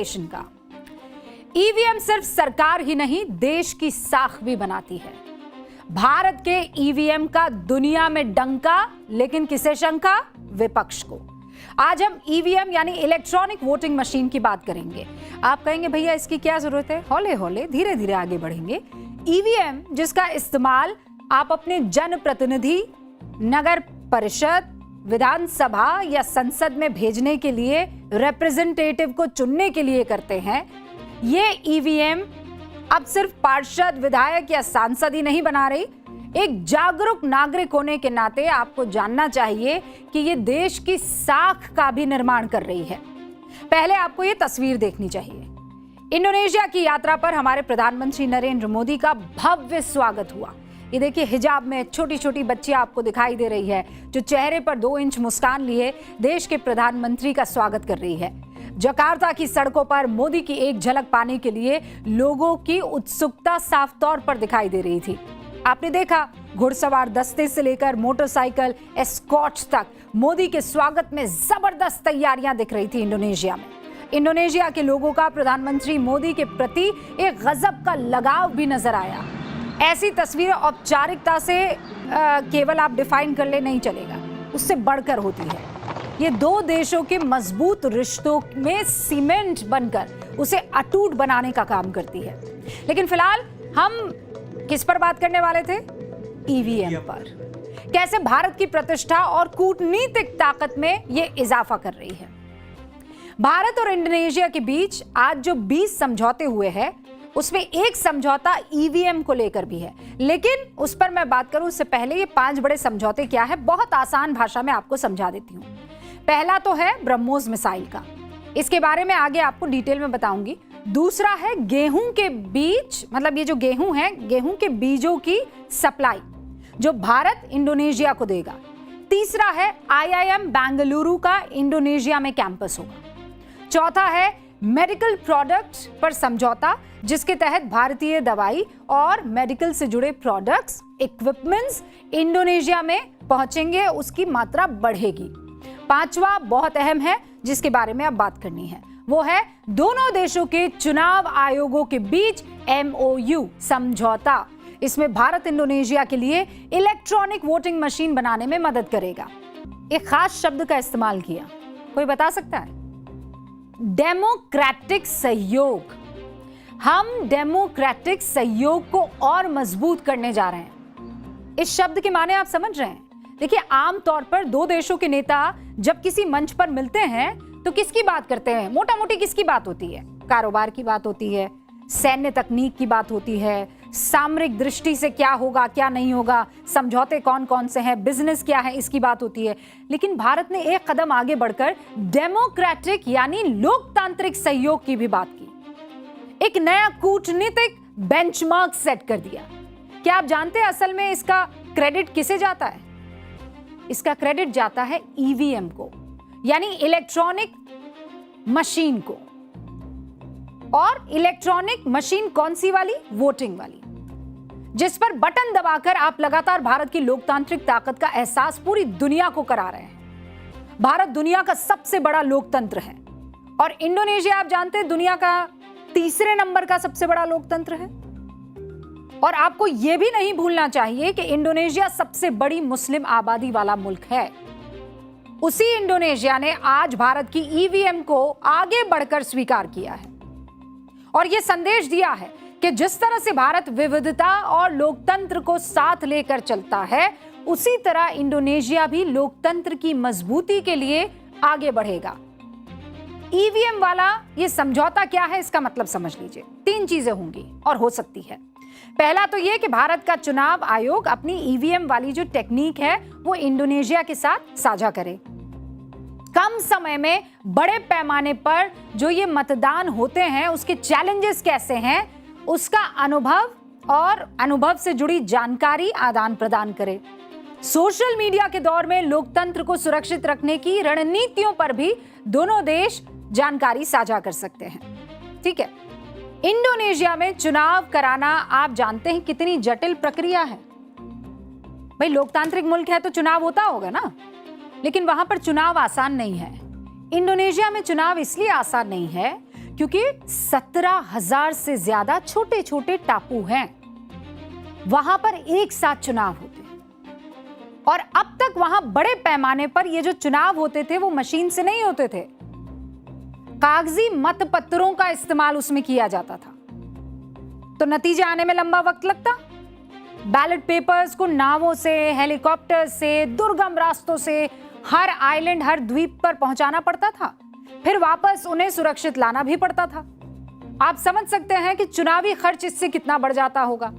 देश का ईवीएम सिर्फ सरकार ही नहीं, देश की साख भी बनाती है। भारत के ईवीएम का दुनिया में डंका, लेकिन किसे शंका? विपक्ष को। आज हम ईवीएम यानी इलेक्ट्रॉनिक वोटिंग मशीन की बात करेंगे। आप कहेंगे भैया इसकी क्या जरूरत है, हौले हौले धीरे धीरे आगे बढ़ेंगे। ईवीएम जिसका इस्तेमाल आप अपने जनप्रतिनिधि, नगर परिषद, विधानसभा या संसद में भेजने के लिए, रिप्रेजेंटेटिव को चुनने के लिए करते हैं, ये ईवीएम अब सिर्फ पार्षद, विधायक या सांसद ही नहीं बना रही। एक जागरूक नागरिक होने के नाते आपको जानना चाहिए कि ये देश की साख का भी निर्माण कर रही है। पहले आपको ये तस्वीर देखनी चाहिए। इंडोनेशिया की यात्रा पर हमारे प्रधानमंत्री नरेंद्र मोदी का भव्य स्वागत हुआ। ये देखिए, हिजाब में छोटी छोटी बच्ची आपको दिखाई दे रही है, जो चेहरे पर 2 इंच मुस्कान लिए देश के प्रधानमंत्री का स्वागत कर रही है। जकार्ता की सड़कों पर मोदी की एक झलक पाने के लिए लोगों की उत्सुकता साफ तौर पर दिखाई दे रही थी। आपने देखा, घुड़सवार दस्ते से लेकर मोटरसाइकिल एस्कॉर्ट्स तक मोदी के स्वागत में जबरदस्त तैयारियां दिख रही थी। इंडोनेशिया के लोगों का प्रधानमंत्री मोदी के प्रति एक गजब का लगाव भी नजर आया। ऐसी तस्वीरें औपचारिकता से केवल आप डिफाइन कर ले नहीं चलेगा, उससे बढ़कर होती है। ये 2 देशों के मजबूत रिश्तों में सीमेंट बनकर उसे अटूट बनाने का काम करती है। लेकिन फिलहाल हम किस पर बात करने वाले थे? ईवीएम पर। कैसे भारत की प्रतिष्ठा और कूटनीतिक ताकत में ये इजाफा कर रही है। भारत और इंडोनेशिया के बीच आज जो 20 समझौते हुए हैं, उसमें एक समझौता ईवीएम को लेकर भी है। लेकिन उस पर मैं बात करूं उससे पहले ये 5 बड़े समझौते क्या है, बहुत आसान भाषा में आपको समझा देती हूं। पहला तो है ब्रह्मोस मिसाइल का, इसके बारे में आगे आपको डिटेल में बताऊंगी। दूसरा है गेहूं के बीज, मतलब ये जो गेहूं है, गेहूं के बीजों की सप्लाई जो भारत इंडोनेशिया को देगा। तीसरा है आईआईएम बेंगलुरु का इंडोनेशिया में कैंपस होगा। चौथा है मेडिकल प्रोडक्ट्स पर समझौता, जिसके तहत भारतीय दवाई और मेडिकल से जुड़े प्रोडक्ट्स, इक्विपमेंट्स इंडोनेशिया में पहुंचेंगे, उसकी मात्रा बढ़ेगी। पांचवा बहुत अहम है, जिसके बारे में अब बात करनी है, वो है दोनों देशों के चुनाव आयोगों के बीच MOU समझौता। इसमें भारत इंडोनेशिया के लिए इलेक्ट्रॉनिक वोटिंग मशीन बनाने में मदद करेगा। एक खास शब्द का इस्तेमाल किया, कोई बता सकता है? डेमोक्रेटिक सहयोग। हम डेमोक्रेटिक सहयोग को और मजबूत करने जा रहे हैं। इस शब्द के माने आप समझ रहे हैं? देखिए, आमतौर पर 2 देशों के नेता जब किसी मंच पर मिलते हैं तो किसकी बात करते हैं? मोटा मोटी किसकी बात होती है? कारोबार की बात होती है, सैन्य तकनीक की बात होती है, सामरिक दृष्टि से क्या होगा क्या नहीं होगा, समझौते कौन कौन से हैं, बिजनेस क्या है, इसकी बात होती है। लेकिन भारत ने एक कदम आगे बढ़कर डेमोक्रेटिक यानी लोकतांत्रिक सहयोग की भी बात की। एक नया कूटनीतिक बेंचमार्क सेट कर दिया। क्या आप जानते हैं असल में इसका क्रेडिट किसे जाता है? इसका क्रेडिट जाता है ईवीएम को, यानी इलेक्ट्रॉनिक मशीन को। और इलेक्ट्रॉनिक मशीन कौन सी वाली? वोटिंग वाली, जिस पर बटन दबाकर आप लगातार भारत की लोकतांत्रिक ताकत का एहसास पूरी दुनिया को करा रहे हैं। भारत दुनिया का सबसे बड़ा लोकतंत्र है और इंडोनेशिया आप जानते हैं दुनिया का 3रे नंबर का सबसे बड़ा लोकतंत्र है। और आपको यह भी नहीं भूलना चाहिए कि इंडोनेशिया सबसे बड़ी मुस्लिम आबादी वाला मुल्क है। उसी इंडोनेशिया ने आज भारत की ईवीएम को आगे बढ़कर स्वीकार किया है और यह संदेश दिया है कि जिस तरह से भारत विविधता और लोकतंत्र को साथ लेकर चलता है, उसी तरह इंडोनेशिया भी लोकतंत्र की मजबूती के लिए आगे बढ़ेगा। ईवीएम वाला ये समझौता क्या है, इसका मतलब समझ लीजिए। 3 चीजें होंगी और हो सकती है। पहला तो यह कि भारत का चुनाव आयोग अपनी ईवीएम वाली जो टेक्निक है वो इंडोनेशिया के साथ साझा करे। कम समय में बड़े पैमाने पर जो ये मतदान होते हैं उसके चैलेंजेस कैसे हैं, उसका अनुभव और अनुभव से जुड़ी जानकारी आदान प्रदान करे। सोशल मीडिया के दौर में लोकतंत्र को सुरक्षित रखने की रणनीतियों पर भी दोनों देश जानकारी साझा कर सकते हैं। ठीक है, इंडोनेशिया में चुनाव कराना आप जानते हैं कितनी जटिल प्रक्रिया है। भाई, लोकतांत्रिक मुल्क है तो चुनाव होता होगा ना, लेकिन वहां पर चुनाव आसान नहीं है। इंडोनेशिया में चुनाव इसलिए आसान नहीं है क्योंकि 17,000 से ज्यादा छोटे छोटे टापू हैं, वहां पर एक साथ चुनाव होते हैं। और अब तक वहां बड़े पैमाने पर ये जो चुनाव होते थे वो मशीन से नहीं होते थे, कागजी मतपत्रों का इस्तेमाल उसमें किया जाता था, तो नतीजे आने में लंबा वक्त लगता। बैलेट पेपर्स को नावों से, हेलीकॉप्टर से, दुर्गम रास्तों से हर आइलैंड, हर द्वीप पर पहुंचाना पड़ता था, फिर वापस उन्हें सुरक्षित लाना भी पड़ता था। आप समझ सकते हैं कि चुनावी खर्च इससे कितना बढ़ जाता होगा।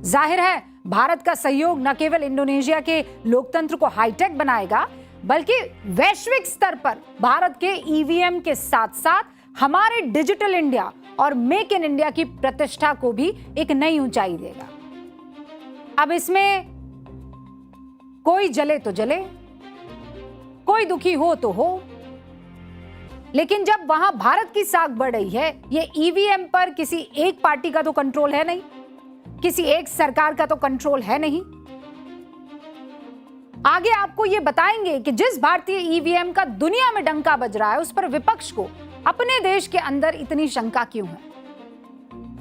जाहिर है भारत का सहयोग न केवल इंडोनेशिया के लोकतंत्र को हाईटेक बनाएगा, बल्कि वैश्विक स्तर पर भारत के ईवीएम के साथ साथ हमारे डिजिटल इंडिया और मेक इन इंडिया की प्रतिष्ठा को भी एक नई ऊंचाई देगा। अब इसमें कोई जले तो जले, कोई दुखी हो तो हो, लेकिन जब वहां भारत की साख बढ़ रही है, ये ईवीएम पर किसी एक पार्टी का तो कंट्रोल है नहीं, किसी एक सरकार का तो कंट्रोल है नहीं। आगे आपको ये बताएंगे कि जिस भारतीय ईवीएम का दुनिया में डंका बज रहा है, उस पर विपक्ष को अपने देश के अंदर इतनी शंका क्यों है।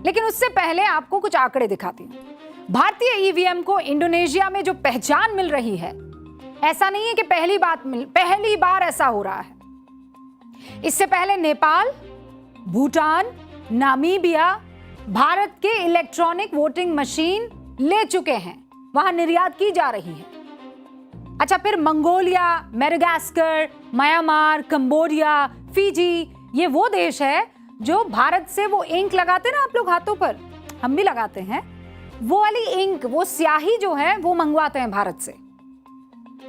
लेकिन उससे पहले आपको कुछ आंकड़े दिखाती हूं। भारतीय ईवीएम को इंडोनेशिया में जो पहचान मिल रही है, ऐसा नहीं है कि पहली बार ऐसा हो रहा है। इससे पहले नेपाल, भूटान, नामीबिया भारत के इलेक्ट्रॉनिक वोटिंग मशीन ले चुके हैं, वहां निर्यात की जा रही है। अच्छा, फिर Mongolia, Madagascar, Myanmar, Cambodia, Fiji, ये वो देश है जो भारत से वो इंक लगाते ना आप लोग हाथों पर, हम भी लगाते हैं, वो वाली इंक, वो स्याही जो है वो मंगवाते हैं भारत से,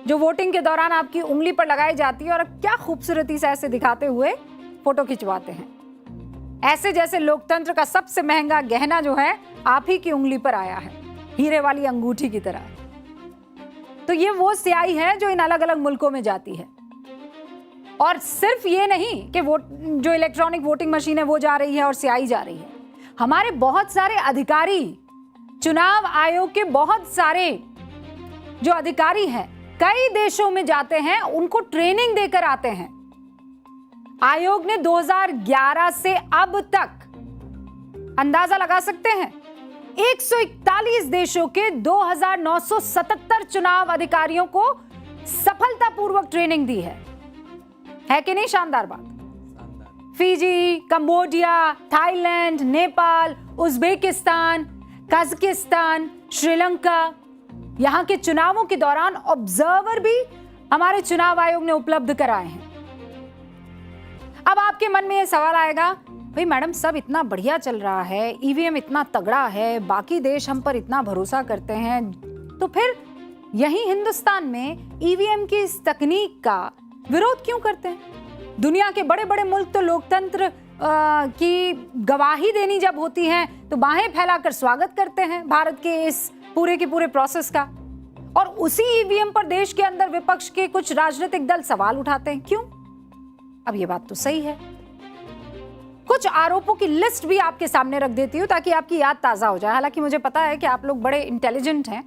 जो वोटिंग के दौरान आपकी उंगली पर लगाई जाती है और क्या खूबसूरती से ऐसे दिखाते हुए फोटो खिंचवाते हैं, ऐसे जैसे लोकतंत्र का सबसे महंगा गहना जो है आप ही की उंगली पर आया है, हीरे वाली अंगूठी की तरह। तो ये वो स्याही है जो इन अलग अलग मुल्कों में जाती है। और सिर्फ ये नहीं कि जो इलेक्ट्रॉनिक वोटिंग मशीन है वो जा रही है और स्याही जा रही है, हमारे बहुत सारे अधिकारी, चुनाव आयोग के बहुत सारे जो अधिकारी हैं, कई देशों में जाते हैं, उनको ट्रेनिंग देकर आते हैं। आयोग ने 2011 से अब तक अंदाजा लगा सकते हैं 141 देशों के 2,977 चुनाव अधिकारियों को सफलतापूर्वक ट्रेनिंग दी है कि नहीं? शानदार बात। Fiji, Cambodia, Thailand, Nepal, Uzbekistan, Kazakhstan, Sri Lanka, यहां के चुनावों के दौरान ऑब्जर्वर भी हमारे चुनाव आयोग ने उपलब्ध कराए हैं। अब आपके मन में यह सवाल आएगा, भाई मैडम सब इतना बढ़िया चल रहा है, ईवीएम इतना तगड़ा है, बाकी देश हम पर इतना भरोसा करते हैं, तो फिर यहीं हिंदुस्तान में ईवीएम की इस तकनीक का विरोध क्यों करते हैं? दुनिया के बड़े बड़े मुल्क तो लोकतंत्र की गवाही देनी जब होती है तो बाहें फैलाकर स्वागत करते हैं भारत के इस पूरे के पूरे प्रोसेस का, और उसी ईवीएम पर देश के अंदर विपक्ष के कुछ राजनीतिक दल सवाल उठाते हैं, क्यों? अब ये बात तो सही है। कुछ आरोपों की लिस्ट भी आपके सामने रख देती हूं ताकि आपकी याद ताजा हो जाए। हालांकि मुझे पता है कि आप लोग बड़े इंटेलिजेंट हैं।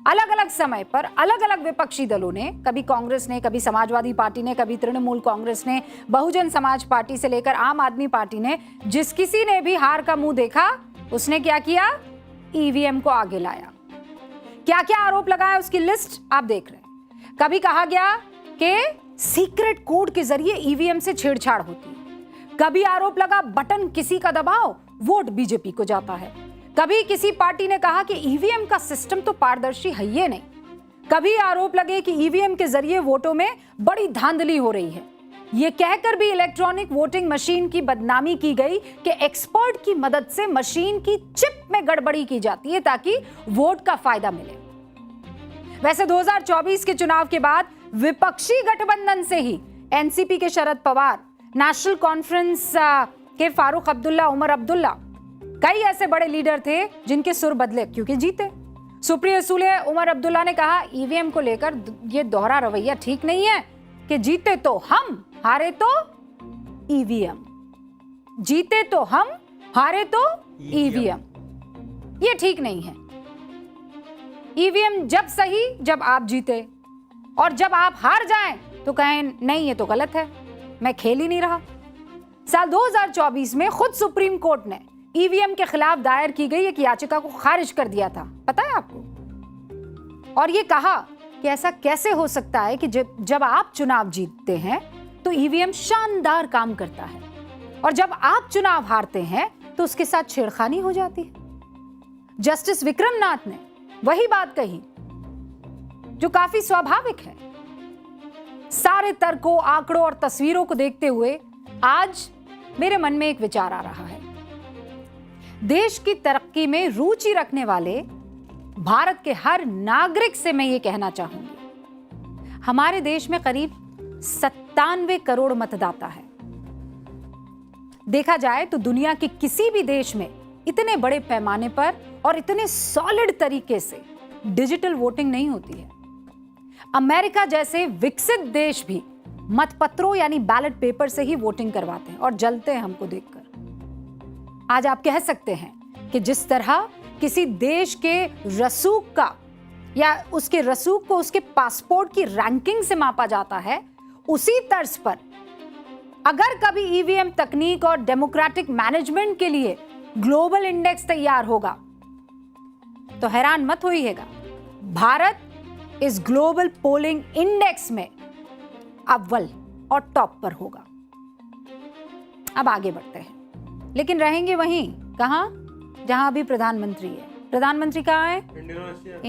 अलग अलग समय पर अलग अलग विपक्षी दलों ने, कभी कांग्रेस ने, कभी समाजवादी पार्टी ने, कभी तृणमूल कांग्रेस ने, बहुजन समाज पार्टी से लेकर आम आदमी पार्टी ने, जिस किसी ने भी हार का मुंह देखा उसने क्या किया? ईवीएम को आगे लाया। क्या क्या आरोप लगाया उसकी लिस्ट आप देख रहे हैं। कभी कहा गया कि सीक्रेट कोड के जरिए ईवीएम से छेड़छाड़ होती है, कभी आरोप लगा बटन किसी का दबाओ वोट बीजेपी को जाता है, कभी किसी पार्टी ने कहा कि ईवीएम का सिस्टम तो पारदर्शी है ही नहीं, कभी आरोप लगे कि ईवीएम के जरिए वोटों में बड़ी धांधली हो रही है। यह कहकर भी इलेक्ट्रॉनिक वोटिंग मशीन की बदनामी की गई कि एक्सपर्ट की मदद से मशीन की चिप में गड़बड़ी की जाती है ताकि वोट का फायदा मिले। वैसे 2024 के चुनाव के बाद विपक्षी गठबंधन से ही एनसीपी के शरद पवार, नेशनल कॉन्फ्रेंस के फारूक अब्दुल्ला, उमर अब्दुल्ला, कई ऐसे बड़े लीडर थे जिनके सुर बदले क्योंकि जीते। सुप्रिया सूले, उमर अब्दुल्ला ने कहा ईवीएम को लेकर ये दोहरा रवैया ठीक नहीं है कि जीते तो हम, हारे तो ईवीएम, जीते तो हम, हारे तो ईवीएम, ये ठीक नहीं है। ईवीएम जब सही जब आप जीते, और जब आप हार जाएं तो कहें नहीं ये तो गलत है, मैं खेल ही नहीं रहा। साल 2024 में खुद सुप्रीम कोर्ट ने ईवीएम के खिलाफ दायर की गई एक याचिका को खारिज कर दिया था, पता है आपको? और ये कहा कि ऐसा कैसे हो सकता है कि जब आप चुनाव जीतते हैं तो ईवीएम शानदार काम करता है और जब आप चुनाव हारते हैं तो उसके साथ छेड़खानी हो जाती है। जस्टिस विक्रमनाथ ने वही बात कही जो काफी स्वाभाविक है। सारे तर्कों, आंकड़ों और तस्वीरों को देखते हुए आज मेरे मन में एक विचार आ रहा है। देश की तरक्की में रुचि रखने वाले भारत के हर नागरिक से मैं ये कहना चाहूंगी, हमारे देश में करीब 97 करोड़ मतदाता है। देखा जाए तो दुनिया के किसी भी देश में इतने बड़े पैमाने पर और इतने सॉलिड तरीके से डिजिटल वोटिंग नहीं होती है। अमेरिका जैसे विकसित देश भी मतपत्रों यानी बैलेट पेपर से ही वोटिंग करवाते हैं और जलते हैं हमको देखकर। आज आप कह सकते हैं कि जिस तरह किसी देश के रसूख का या उसके रसूख को उसके पासपोर्ट की रैंकिंग से मापा जाता है, उसी तर्ज पर अगर कभी ईवीएम तकनीक और डेमोक्रेटिक मैनेजमेंट के लिए ग्लोबल इंडेक्स तैयार होगा तो हैरान मत होइएगा, भारत इस ग्लोबल पोलिंग इंडेक्स में अव्वल और टॉप पर होगा। अब आगे बढ़ते हैं, लेकिन रहेंगे वहीं, कहां? जहां अभी प्रधानमंत्री है। प्रधानमंत्री कहां है? इंडोनेशिया में।